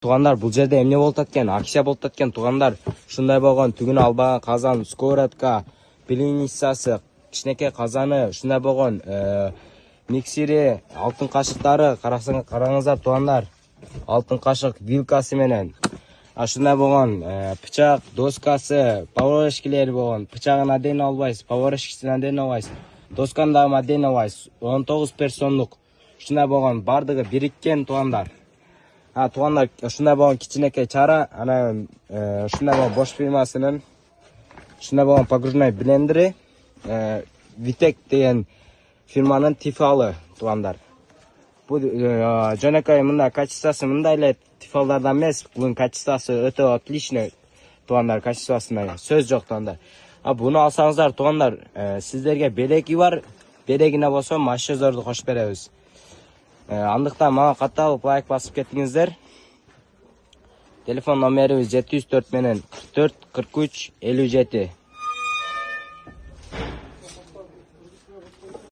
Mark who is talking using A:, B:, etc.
A: Тугандар, бул жерде эмне болуп аткен? Акция болуп аткен тугандар. Ушундай болгон, түгүн албаган казан, сковородка, пеленицасы, кичинекей казаны, ушундай болгон миксери, алтын кашыктары, караңыздар тугандар. Алтын кашык вилкасы менен. Ушундай болгон бычак, доскасы, поварешкилери болгон. Бычагын отдельно албайсыз, поварешкисин отдельно албайсыз. Досканы дагы отдельно албайсыз. 19 персондук. Ушундай болгон бардыгы бириккен тугандар. Тугандар, ушундай болгон кичинекей чара, ана ушундай болгон Bosch фирмасынын ушундай болгон погружной блендери, Витек деген фирманын тифалы тугандар. Бул жөнөкөй мындай качествосы мындай эле тифалдардан эмес, бунун качествосы өтө отличный тугандар, качествосуна сөз жок тугандар. Буну алсаңыздар тугандар, сиздерге белеги бар, белегине болсо машина зорду кошуп беребиз. Андыктан мага катталып лайк басып кетиңиздер. Телефон номерибиз 704 менен 44 43 57.